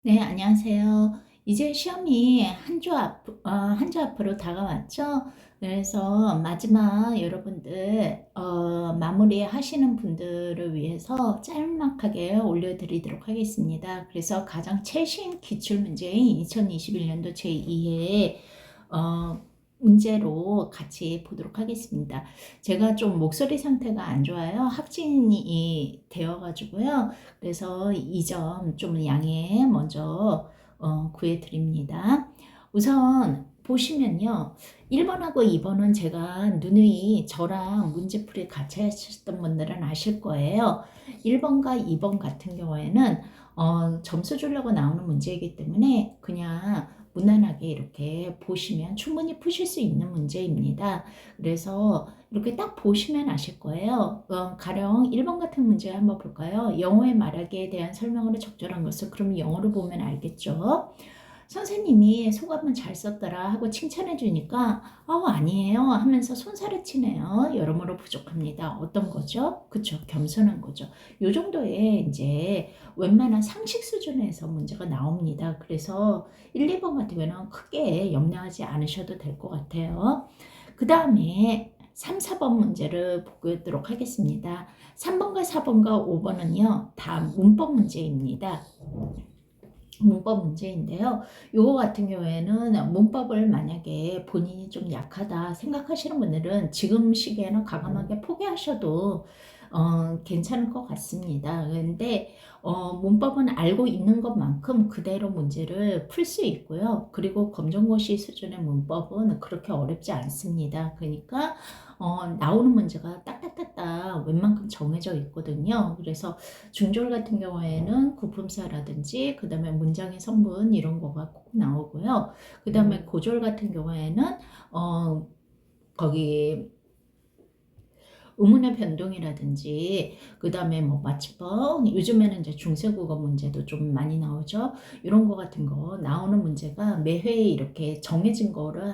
네, 안녕하세요. 이제 시험이 한 주 앞으로 다가왔죠? 그래서 마지막 여러분들, 마무리 하시는 분들을 위해서 짤막하게 올려드리도록 하겠습니다. 그래서 가장 최신 기출문제인 2021년도 제2회, 문제로 같이 보도록 하겠습니다. 제가 좀 목소리 상태가 안 좋아요. 확진이 되어가지고요. 그래서 이 점 좀 양해 먼저 구해드립니다. 우선 보시면요. 1번하고 2번은 제가 누누이 저랑 문제풀이 같이 하셨던 분들은 아실 거예요. 1번과 2번 같은 경우에는 점수 주려고 나오는 문제이기 때문에 그냥 무난하게 이렇게 보시면 충분히 푸실 수 있는 문제입니다. 그래서 이렇게 딱 보시면 아실 거예요. 가령 1번 같은 문제 한번 볼까요? 영어의 말하기에 대한 설명으로 적절한 것을 그럼 영어로 보면 알겠죠? 선생님이 소감은 잘 썼더라 하고 칭찬해 주니까 아니에요 하면서 손살을 치네요. 여러모로 부족합니다. 어떤 거죠? 그쵸, 겸손한 거죠. 요 정도의 이제 웬만한 상식 수준에서 문제가 나옵니다. 그래서 1, 2번 같은 경우는 크게 염려하지 않으셔도 될 것 같아요. 그 다음에 3, 4번 문제를 보도록 하겠습니다. 3번과 4번과 5번은요 다 문법 문제입니다. 문법 문제인데요. 요거 같은 경우에는 문법을 만약에 본인이 좀 약하다 생각하시는 분들은 지금 시기에는 과감하게 포기하셔도 괜찮을 것 같습니다. 그런데 문법은 알고 있는 것만큼 그대로 문제를 풀 수 있고요. 그리고 검정고시 수준의 문법은 그렇게 어렵지 않습니다. 그러니까 나오는 문제가 딱딱딱딱 웬만큼 정해져 있거든요. 그래서 중졸 같은 경우에는 구품사라든지 그 다음에 문장의 성분 이런 거가 꼭 나오고요. 그 다음에 고졸 같은 경우에는 거기 의문의 변동이라든지 그 다음에 뭐 마취법 요즘에는 이제 중세국어 문제도 좀 많이 나오죠. 이런 거 같은 거 나오는 문제가 매회 이렇게 정해진 거를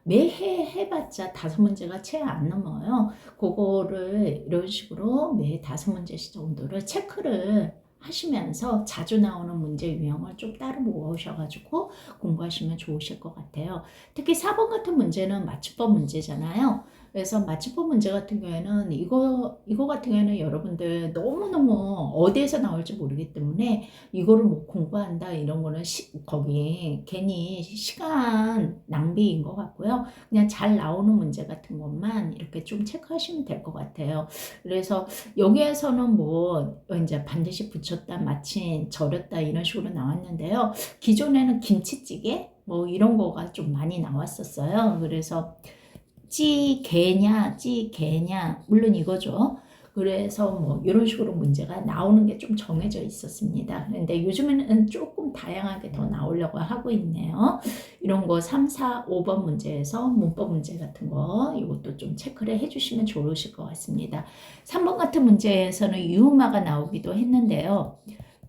매해 해봤자 5문제가 채 안 넘어요. 그거를 이런 식으로 매 5문제씩 정도를 체크를 하시면서 자주 나오는 문제 유형을 좀 따로 모으셔가지고 공부하시면 좋으실 것 같아요. 특히 4번 같은 문제는 맞춤법 문제잖아요. 그래서 맞춤법 문제 같은 경우에는 이거 같은 경우에는 여러분들 너무너무 어디에서 나올지 모르기 때문에 이거를 뭐 공부한다 이런 거는 거기 괜히 시간 낭비인 것 같고요. 그냥 잘 나오는 문제 같은 것만 이렇게 좀 체크하시면 될 것 같아요. 그래서 여기에서는 뭐 이제 반드시 붙였다, 마친, 절였다 이런 식으로 나왔는데요. 기존에는 김치찌개 뭐 이런 거가 좀 많이 나왔었어요. 그래서 찌개냐 물론 이거죠. 그래서 뭐 이런 식으로 문제가 나오는 게 좀 정해져 있었습니다. 근데 요즘에는 조금 다양하게 더 나오려고 하고 있네요. 이런 거 3, 4, 5번 문제에서 문법 문제 같은 거 이것도 좀 체크를 해주시면 좋으실 것 같습니다. 3번 같은 문제에서는 유음화가 나오기도 했는데요.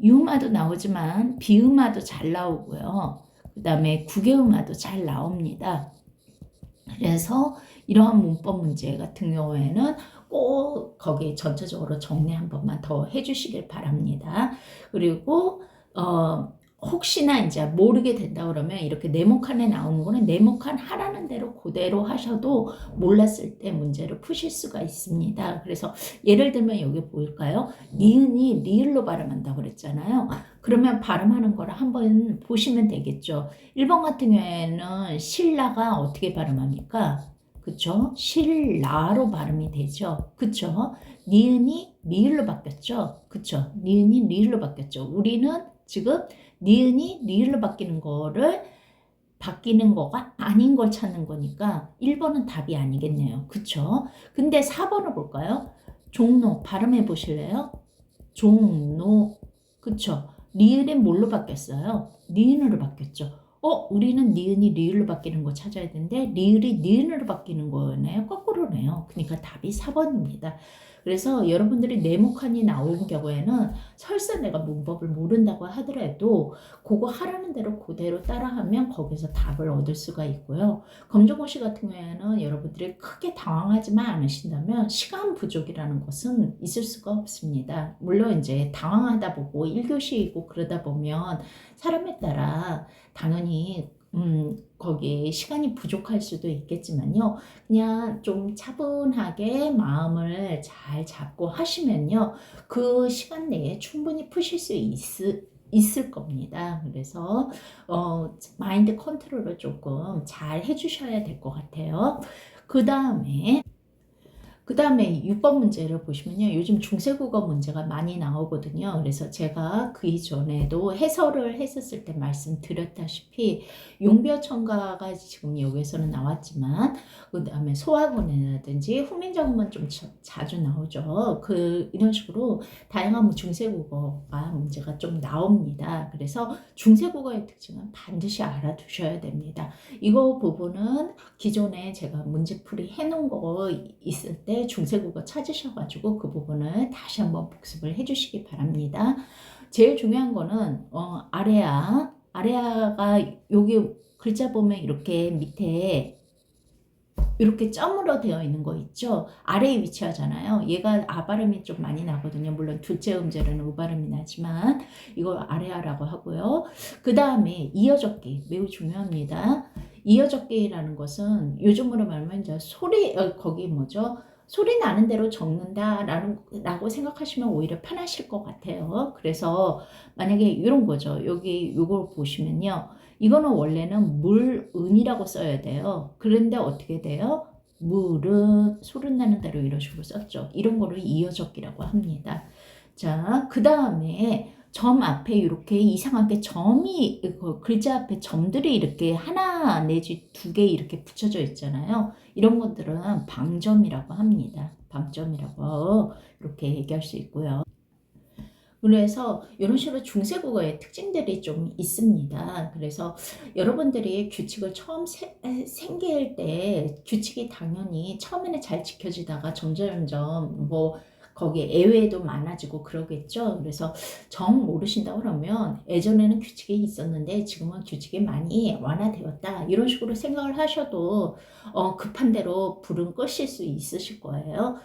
유음화도 나오지만 비음화도 잘 나오고요. 그 다음에 국외음화도 잘 나옵니다. 그래서 이러한 문법 문제 같은 경우에는 꼭 거기 전체적으로 정리 한 번만 더 해주시길 바랍니다. 그리고 혹시나 이제 모르게 된다 그러면 이렇게 네모칸에 나오는 거는 네모칸 하라는 대로 그대로 하셔도 몰랐을 때 문제를 푸실 수가 있습니다. 그래서 예를 들면 여기 보일까요? 니은이 리을로 발음한다고 그랬잖아요. 그러면 발음하는 거를 한번 보시면 되겠죠. 1번 같은 경우에는 신라가 어떻게 발음합니까? 그쵸? 신라로 발음이 되죠. 그쵸? 니은이 리을로 바뀌었죠. 그쵸? 니은이 리을로 바뀌었죠. 우리는 지금 니은이 리을로 바뀌는 거가 아닌 걸 찾는 거니까 1번은 답이 아니겠네요. 그쵸? 근데 4번을 볼까요? 종로 발음해 보실래요? 종로. 그쵸? 리을은 뭘로 바뀌었어요? 니은으로 바뀌었죠. 우리는 니은이 리을로 바뀌는 거 찾아야 되는데 리을이 니은으로 바뀌는 거네요. 거꾸로네요. 그러니까 답이 4번입니다. 그래서 여러분들이 네모칸이 나오는 경우에는 설사 내가 문법을 모른다고 하더라도 그거 하라는 대로 그대로 따라하면 거기서 답을 얻을 수가 있고요. 검정고시 같은 경우에는 여러분들이 크게 당황하지만 않으신다면 시간 부족이라는 것은 있을 수가 없습니다. 물론 이제 당황하다 보고 1교시이고 그러다 보면 사람에 따라 당연히 거기에 시간이 부족할 수도 있겠지만요. 그냥 좀 차분하게 마음을 잘 잡고 하시면요. 그 시간 내에 충분히 푸실 수 있을 겁니다. 그래서 마인드 컨트롤을 조금 잘 해주셔야 될 것 같아요. 그 다음에 6번 문제를 보시면요. 요즘 중세국어 문제가 많이 나오거든요. 그래서 제가 그 이전에도 해설을 했었을 때 말씀드렸다시피 용벼청가가 지금 여기서는 나왔지만 그 다음에 소학원이라든지 후민정음은 좀 자주 나오죠. 이런 식으로 다양한 중세국어가 문제가 좀 나옵니다. 그래서 중세국어의 특징은 반드시 알아두셔야 됩니다. 이거 부분은 기존에 제가 문제풀이 해놓은 거 있을 때 중세국어 찾으셔가지고 그 부분을 다시 한번 복습을 해주시기 바랍니다. 제일 중요한 거는 아래아가 여기 글자 보면 이렇게 밑에 이렇게 점으로 되어 있는 거 있죠. 아래에 위치하잖아요. 얘가 아 발음이 좀 많이 나거든요. 물론 둘째 음절에는 우 발음이 나지만 이걸 아래아라고 하고요. 그 다음에 이어적기 매우 중요합니다. 이어적기라는 것은 요즘으로 말하면 이제 거기 뭐죠? 소리 나는 대로 적는다라고 생각하시면 오히려 편하실 것 같아요. 그래서 만약에 이런 거죠. 여기 이걸 보시면요. 이거는 원래는 물은이라고 써야 돼요. 그런데 어떻게 돼요? 물은 소리 나는 대로 이런 식으로 썼죠. 이런 거를 이어적기라고 합니다. 자, 그 다음에 점 앞에 이렇게 이상하게 글자 앞에 점들이 이렇게 하나 내지 두 개 이렇게 붙여져 있잖아요. 이런 것들은 방점이라고 합니다. 방점이라고 이렇게 얘기할 수 있고요. 그래서 이런 식으로 중세국어의 특징들이 좀 있습니다. 그래서 여러분들이 규칙을 처음 생길 때 규칙이 당연히 처음에는 잘 지켜지다가 점점점 뭐 거기에 예외도 많아지고 그러겠죠. 그래서 정 모르신다 그러면 예전에는 규칙이 있었는데 지금은 규칙이 많이 완화되었다. 이런 식으로 생각을 하셔도 급한 대로 불은 끄실 수 있으실 거예요.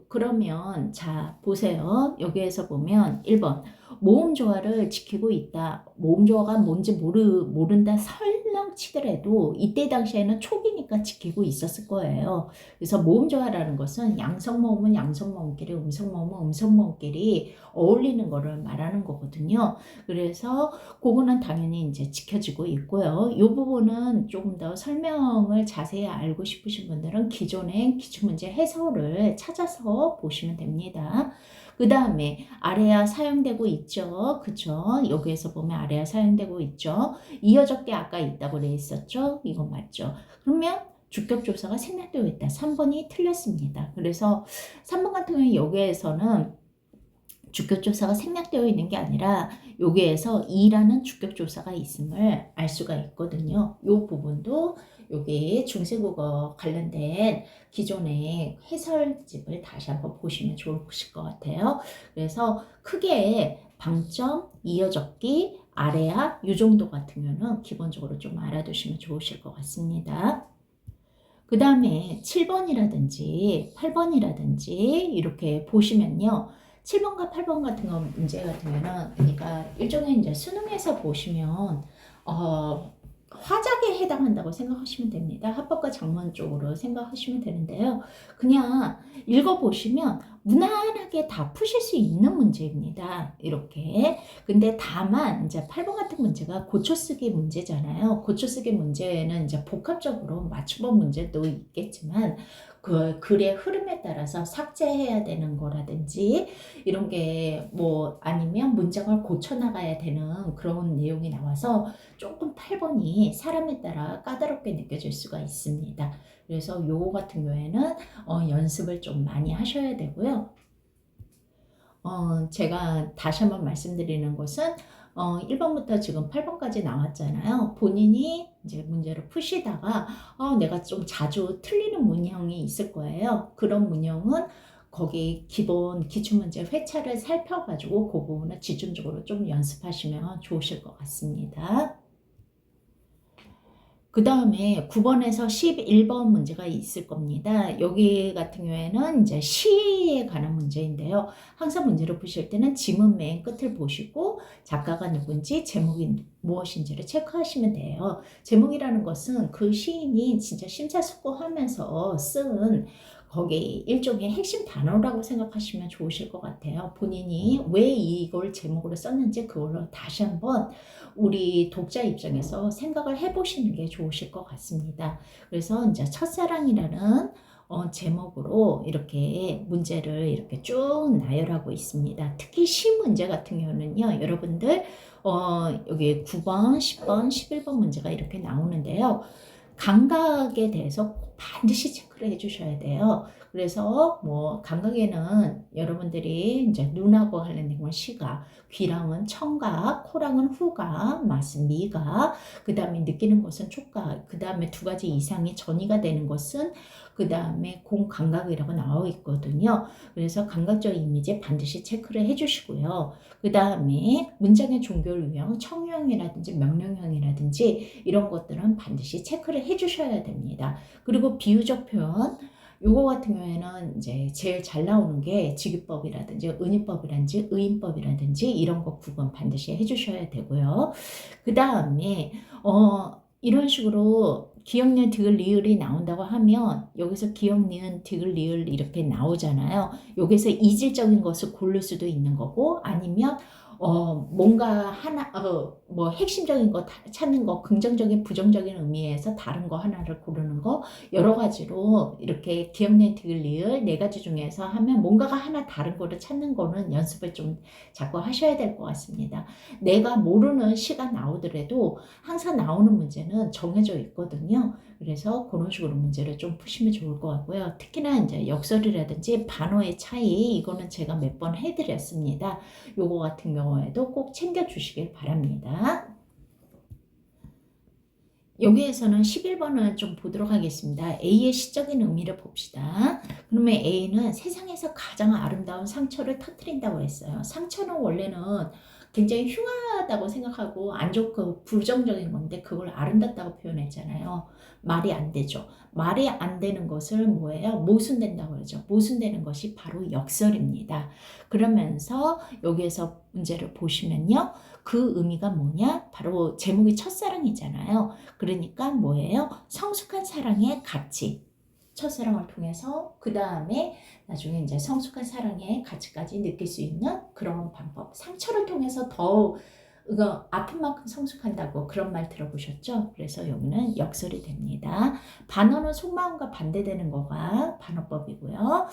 그러면 자 보세요. 여기에서 보면 1번 모음조화를 지키고 있다. 모음조화가 뭔지 모른다 설령 치더라도 이때 당시에는 초기니까 지키고 있었을 거예요. 그래서 모음조화라는 것은 양성모음은 양성모음끼리 음성모음은 음성모음끼리 어울리는 거를 말하는 거거든요. 그래서 그거는 당연히 이제 지켜지고 있고요. 이 부분은 조금 더 설명을 자세히 알고 싶으신 분들은 기존의 기출문제 해설을 찾아서 보시면 됩니다. 그 다음에 아래야 사용되고 있죠. 그쵸? 여기에서 보면 아래야 사용되고 있죠. 이어적게 아까 있다고 돼 있었죠? 이거 맞죠? 그러면 주격조사가 생략되어 있다. 3번이 틀렸습니다. 그래서 3번 같은 경우에 여기에서는 주격조사가 생략되어 있는 게 아니라 여기에서 2라는 주격조사가 있음을 알 수가 있거든요. 이 부분도 여기 중세국어 관련된 기존의 해설집을 다시 한번 보시면 좋으실 것 같아요. 그래서 크게 방점, 이어적기, 아래야 이 정도 같은 경우는 기본적으로 좀 알아두시면 좋으실 것 같습니다. 그 다음에 7번이라든지 8번이라든지 이렇게 보시면요. 7번과 8번 같은 거 문제 같은 경우는 그러니까 일종의 이제 수능에서 보시면 화작에 해당한다고 생각하시면 됩니다. 합법과 작문 쪽으로 생각하시면 되는데요. 그냥 읽어보시면 무난하게 다 푸실 수 있는 문제입니다. 이렇게. 근데 다만 이제 8번 같은 문제가 고쳐쓰기 문제잖아요. 고쳐쓰기 문제는 이제 복합적으로 맞춤법 문제도 있겠지만 그 글의 흐름에 따라서 삭제해야 되는 거라든지 이런 게 뭐 아니면 문장을 고쳐 나가야 되는 그런 내용이 나와서 조금 8번이 사람에 따라 까다롭게 느껴질 수가 있습니다. 그래서 요거 같은 경우에는 연습을 좀 많이 하셔야 되고요. 제가 다시 한번 말씀드리는 것은 1번부터 지금 8번까지 나왔잖아요. 본인이 이제 문제를 푸시다가 내가 좀 자주 틀리는 문형이 있을 거예요. 그런 문형은 거기 기본 기출문제 회차를 살펴가지고 그 부분을 집중적으로 좀 연습하시면 좋으실 것 같습니다. 그 다음에 9번에서 11번 문제가 있을 겁니다. 여기 같은 경우에는 이제 시에 관한 문제인데요. 항상 문제를 푸실 때는 지문 맨 끝을 보시고 작가가 누군지 제목이 무엇인지를 체크하시면 돼요. 제목이라는 것은 그 시인이 진짜 심사숙고하면서 쓴 거기 일종의 핵심 단어라고 생각하시면 좋으실 것 같아요. 본인이 왜 이걸 제목으로 썼는지 그걸로 다시 한번 우리 독자 입장에서 생각을 해보시는 게 좋으실 것 같습니다. 그래서 이제 첫사랑이라는 제목으로 이렇게 문제를 이렇게 쭉 나열하고 있습니다. 특히 시 문제 같은 경우는요, 여러분들 여기 9번, 10번, 11번 문제가 이렇게 나오는데요. 감각에 대해서 반드시 체크를 해주셔야 돼요. 그래서 뭐 감각에는 여러분들이 이제 눈하고 관련된 건 시각, 귀랑은 청각, 코랑은 후각, 맛은 미각, 그 다음에 느끼는 것은 촉각, 그 다음에 두 가지 이상이 전이가 되는 것은 그 다음에 공감각이라고 나와 있거든요. 그래서 감각적 이미지 반드시 체크를 해주시고요. 그 다음에 문장의 종결 유형, 청유형이라든지 명령형이라든지 이런 것들은 반드시 체크를 해주셔야 됩니다. 그리고 비유적 표현, 요거 같은 경우에는 이제 제일 잘 나오는 게 직유법이라든지 은유법이라든지 의인법이라든지 이런 거 구분 반드시 해주셔야 되고요. 그 다음에 이런 식으로 기억, 니은, 디귿, 리을이 나온다고 하면 여기서 기억, 니은, 디귿, 리을 이렇게 나오잖아요. 여기서 이질적인 것을 고를 수도 있는 거고 아니면 뭔가 하나 뭐 핵심적인 거 찾는 거, 긍정적인 부정적인 의미에서 다른 거 하나를 고르는 거, 여러 가지로 이렇게 기억, 니은, 디귿, 리을 네 가지 중에서 하면 뭔가가 하나 다른 거를 찾는 거는 연습을 좀 자꾸 하셔야 될 것 같습니다. 내가 모르는 시가 나오더라도 항상 나오는 문제는 정해져 있거든요. 그래서 그런 식으로 문제를 좀 푸시면 좋을 것 같고요. 특히나 이제 역설이라든지 반어의 차이, 이거는 제가 몇 번 해드렸습니다. 요거 같은 경우에도 꼭 챙겨주시길 바랍니다. 여기에서는 11번을 좀 보도록 하겠습니다. A의 시적인 의미를 봅시다. 그러면 A는 세상에서 가장 아름다운 상처를 터뜨린다고 했어요. 상처는 원래는 굉장히 흉하다고 생각하고 안 좋고 부정적인 건데 그걸 아름답다고 표현했잖아요. 말이 안 되죠. 말이 안 되는 것을 뭐예요? 모순된다고 그러죠. 모순되는 것이 바로 역설입니다. 그러면서 여기에서 문제를 보시면요. 그 의미가 뭐냐? 바로 제목이 첫사랑이잖아요. 그러니까 뭐예요? 성숙한 사랑의 가치. 첫사랑을 통해서 그 다음에 나중에 이제 성숙한 사랑의 가치까지 느낄 수 있는 그런 방법. 상처를 통해서 더 아픈 만큼 성숙한다고 그런 말 들어보셨죠? 그래서 여기는 역설이 됩니다. 반어는 속마음과 반대되는 거가 반어법이고요.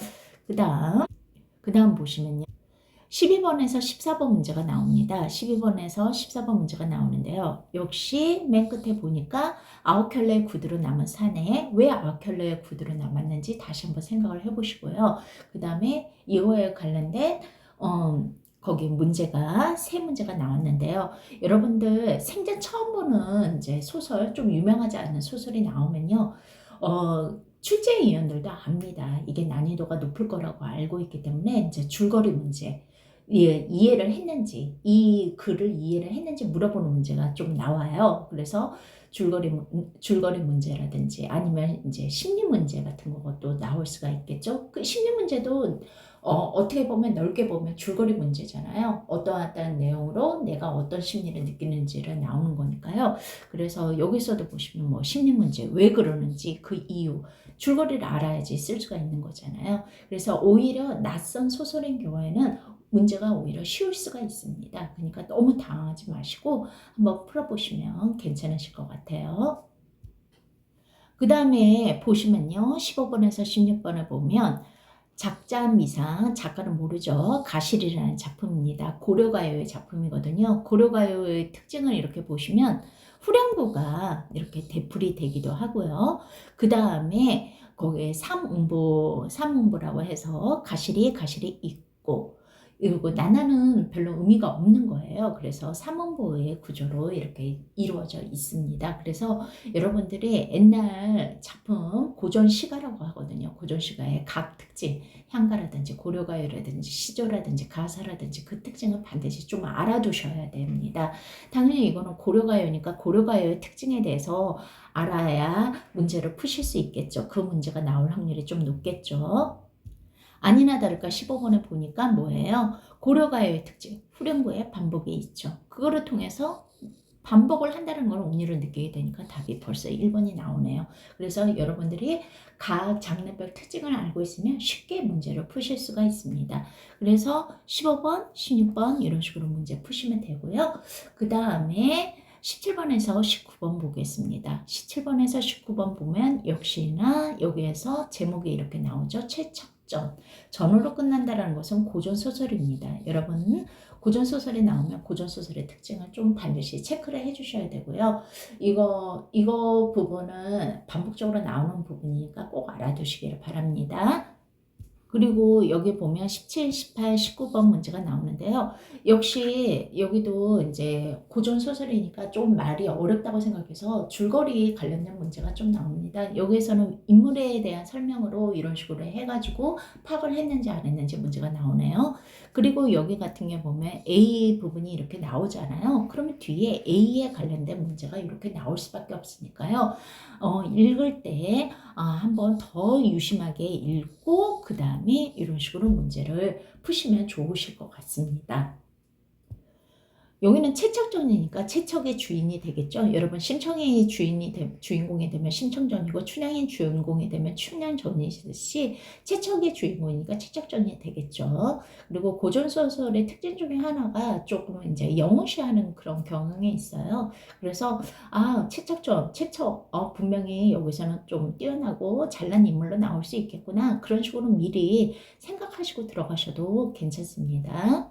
그 다음 보시면요. 12번에서 14번 문제가 나옵니다. 12번에서 14번 문제가 나오는데요. 역시 맨 끝에 보니까 9켤레의 구두로 남은 산에 왜 9켤레의 구두로 남았는지 다시 한번 생각을 해보시고요. 그 다음에 이거에 관련된 거기 문제가 세 문제가 나왔는데요. 여러분들 생전 처음 보는 이제 소설, 좀 유명하지 않은 소설이 나오면요. 출제위원들도 압니다. 이게 난이도가 높을 거라고 알고 있기 때문에 이제 줄거리 문제, 이해를 했는지, 이 글을 이해를 했는지 물어보는 문제가 좀 나와요. 그래서 줄거리 문제라든지 아니면 이제 심리 문제 같은 것도 나올 수가 있겠죠. 그 심리 문제도 어떻게 보면 넓게 보면 줄거리 문제잖아요. 어떠한 내용으로 내가 어떤 심리를 느끼는지를 나오는 거니까요. 그래서 여기서도 보시면 뭐 심리 문제, 왜 그러는지 그 이유, 줄거리를 알아야지 쓸 수가 있는 거잖아요. 그래서 오히려 낯선 소설인 경우에는 문제가 오히려 쉬울 수가 있습니다. 그러니까 너무 당황하지 마시고 한번 풀어보시면 괜찮으실 것 같아요. 그 다음에 보시면요. 15번에서 16번을 보면 작자미상, 작가는 모르죠. 가실이라는 작품입니다. 고려가요의 작품이거든요. 고려가요의 특징을 이렇게 보시면 후렴구가 이렇게 대풀이 되기도 하고요. 그 다음에 거기에 삼음보라고 해서 가실이 있고 그리고 나나는 별로 의미가 없는 거예요. 그래서 삼원보의 구조로 이렇게 이루어져 있습니다. 그래서 여러분들이 옛날 작품 고전시가라고 하거든요. 고전시가의 각 특징, 향가라든지 고려가요라든지 시조라든지 가사라든지 그 특징을 반드시 좀 알아두셔야 됩니다. 당연히 이거는 고려가요니까 고려가요의 특징에 대해서 알아야 문제를 푸실 수 있겠죠. 그 문제가 나올 확률이 좀 높겠죠. 아니나 다를까 15번에 보니까 뭐예요? 고려가요의 특징, 후렴구에 반복이 있죠. 그거를 통해서 반복을 한다는 걸 운율을 느끼게 되니까 답이 벌써 1번이 나오네요. 그래서 여러분들이 각 장르별 특징을 알고 있으면 쉽게 문제를 푸실 수가 있습니다. 그래서 15번, 16번 이런 식으로 문제 푸시면 되고요. 그 다음에 17번에서 19번 보겠습니다. 17번에서 19번 보면 역시나 여기에서 제목이 이렇게 나오죠. 최척전. 전으로 끝난다는 것은 고전소설입니다. 여러분 고전소설이 나오면 고전소설의 특징을 좀 반드시 체크를 해주셔야 되고요. 이거 부분은 반복적으로 나오는 부분이니까 꼭 알아두시기를 바랍니다. 그리고 여기 보면 17, 18, 19번 문제가 나오는데요. 역시 여기도 이제 고전 소설이니까 좀 말이 어렵다고 생각해서 줄거리 관련된 문제가 좀 나옵니다. 여기에서는 인물에 대한 설명으로 이런 식으로 해가지고 파악을 했는지 안 했는지 문제가 나오네요. 그리고 여기 같은 경우 보면 A 부분이 이렇게 나오잖아요. 그러면 뒤에 A에 관련된 문제가 이렇게 나올 수밖에 없으니까요. 읽을 때 한번 더 유심하게 읽고 그 다음에 이런 식으로 문제를 푸시면 좋으실 것 같습니다. 여기는 채척전이니까 채척의 주인이 되겠죠. 여러분 심청의 주인공이 되면 심청전이고 춘향이 주인공이 되면 춘향전이듯이 채척의 주인공이니까 채척전이 되겠죠. 그리고 고전소설의 특징 중에 하나가 조금 이제 영어시하는 그런 경향이 있어요. 그래서 채척전, 채척 분명히 여기서는 좀 뛰어나고 잘난 인물로 나올 수 있겠구나. 그런 식으로 미리 생각하시고 들어가셔도 괜찮습니다.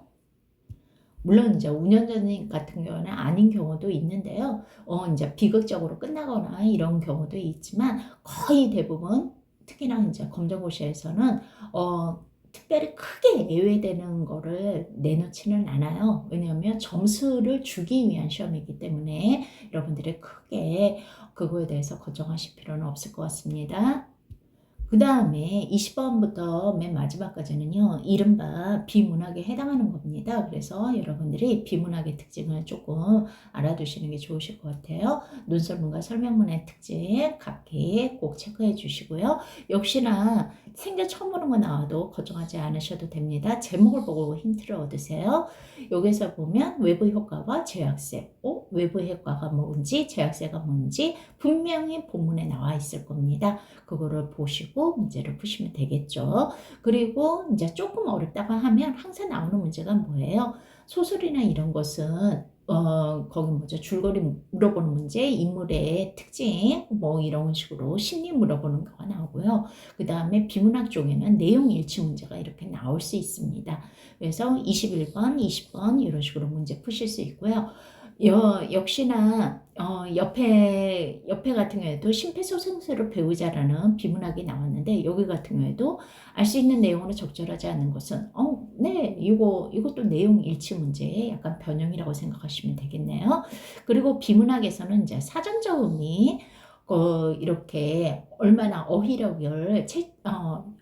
물론 이제 운영자님 같은 경우는 아닌 경우도 있는데요. 이제 비극적으로 끝나거나 이런 경우도 있지만 거의 대부분 특히나 이제 검정고시에서는 특별히 크게 예외되는 거를 내놓지는 않아요. 왜냐하면 점수를 주기 위한 시험이기 때문에 여러분들이 크게 그거에 대해서 걱정하실 필요는 없을 것 같습니다. 그 다음에 20번부터 맨 마지막까지는요, 이른바 비문학에 해당하는 겁니다. 그래서 여러분들이 비문학의 특징을 조금 알아두시는 게 좋으실 것 같아요. 논설문과 설명문의 특징 각기 꼭 체크해 주시고요. 역시나 생전 처음 보는 거 나와도 걱정하지 않으셔도 됩니다. 제목을 보고 힌트를 얻으세요. 여기서 보면 외부 효과와 제약세, 외부 효과가 뭔지 제약세가 뭔지 분명히 본문에 나와 있을 겁니다. 그거를 보시고 문제를 푸시면 되겠죠. 그리고 이제 조금 어렵다고 하면 항상 나오는 문제가 뭐예요? 소설이나 이런 것은 거기 뭐죠? 줄거리 물어보는 문제, 인물의 특징, 뭐 이런 식으로 심리 물어보는 거가 나오고요. 그 다음에 비문학 쪽에는 내용 일치 문제가 이렇게 나올 수 있습니다. 그래서 21번, 20번 이런 식으로 문제 푸실 수 있고요. 역시나 옆에 같은 경우에도 심폐소생술을 배우자라는 비문학이 나왔는데 여기 같은 경우에도 알 수 있는 내용으로 적절하지 않은 것은 네, 이것도 내용 일치 문제의 약간 변형이라고 생각하시면 되겠네요. 그리고 비문학에서는 이제 사전적 의미 이렇게 얼마나 어휘력을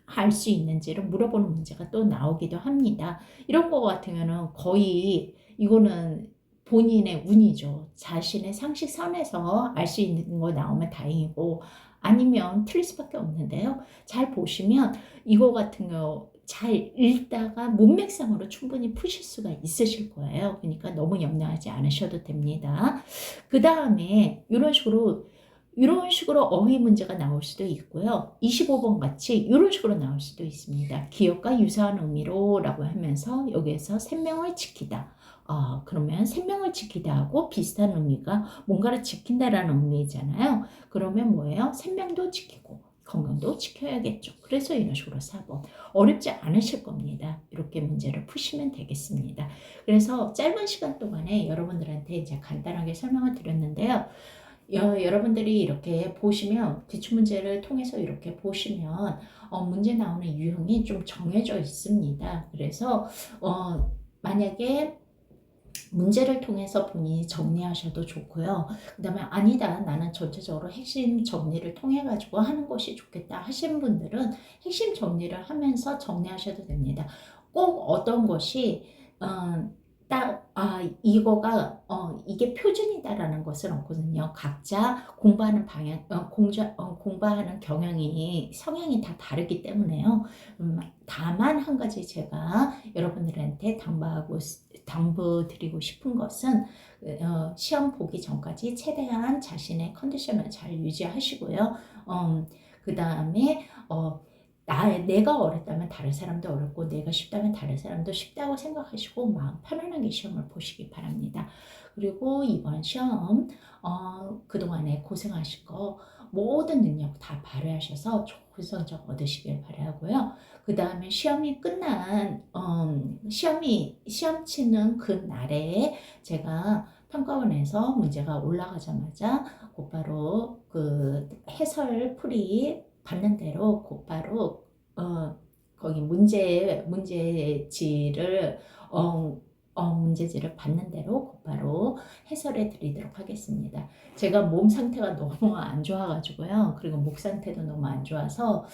할 수 있는지를 물어보는 문제가 또 나오기도 합니다. 이런 거 같은 경우는 거의 이거는 본인의 운이죠. 자신의 상식선에서 알 수 있는 거 나오면 다행이고 아니면 틀릴 수밖에 없는데요. 잘 보시면 이거 같은 경우 잘 읽다가 문맥상으로 충분히 푸실 수가 있으실 거예요. 그러니까 너무 염려하지 않으셔도 됩니다. 그 다음에 이런 식으로 어휘 문제가 나올 수도 있고요. 25번 같이 이런 식으로 나올 수도 있습니다. 기억과 유사한 의미로 라고 하면서 여기에서 생명을 지키다. 그러면 생명을 지키다 하고 비슷한 의미가 뭔가를 지킨다라는 의미잖아요. 그러면 뭐예요? 생명도 지키고 건강도 지켜야겠죠. 그래서 이런 식으로 4번. 어렵지 않으실 겁니다. 이렇게 문제를 푸시면 되겠습니다. 그래서 짧은 시간 동안에 여러분들한테 이제 간단하게 설명을 드렸는데요. 여러분들이 이렇게 보시면 기출 문제를 통해서 이렇게 보시면 문제 나오는 유형이 좀 정해져 있습니다. 그래서 만약에 문제를 통해서 본인이 정리하셔도 좋고요. 그 다음에 아니다, 나는 전체적으로 핵심 정리를 통해 가지고 하는 것이 좋겠다 하신 분들은 핵심 정리를 하면서 정리하셔도 됩니다. 꼭 어떤 것이 이거가 이게 표준이다라는 것은 없거든요. 각자 공부하는 방향, 공부하는 성향이 다 다르기 때문에요. 다만 한 가지 제가 여러분들한테 당부드리고 싶은 것은 시험 보기 전까지 최대한 자신의 컨디션을 잘 유지하시고요. 그 다음에 내가 어렵다면 다른 사람도 어렵고 내가 쉽다면 다른 사람도 쉽다고 생각하시고 마음 편안하게 시험을 보시기 바랍니다. 그리고 이번 시험 그동안에 고생하신 거 모든 능력 다 발휘하셔서 좋은 성적 얻으시길 바라고요. 그 다음에 시험이 끝난 시험 치는 그 날에 제가 평가원에서 문제가 올라가자마자 곧바로 그 해설 풀이 받는 대로 곧바로 거기 문제지를 받는 대로 곧바로 해설해 드리도록 하겠습니다. 제가 몸 상태가 너무 안 좋아가지고요. 그리고 목 상태도 너무 안 좋아서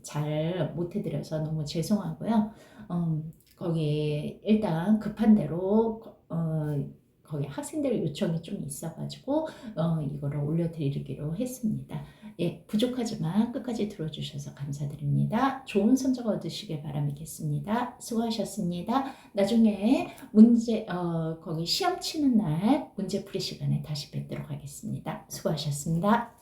잘 못해드려서 너무 죄송하고요. 거기 일단 급한 대로 거기 학생들 요청이 좀 있어가지고 이거를 올려드리기로 했습니다. 예, 부족하지만 끝까지 들어주셔서 감사드립니다. 좋은 성적 얻으시길 바라겠습니다. 수고하셨습니다. 나중에 거기 시험 치는 날 문제풀이 시간에 다시 뵙도록 하겠습니다. 수고하셨습니다.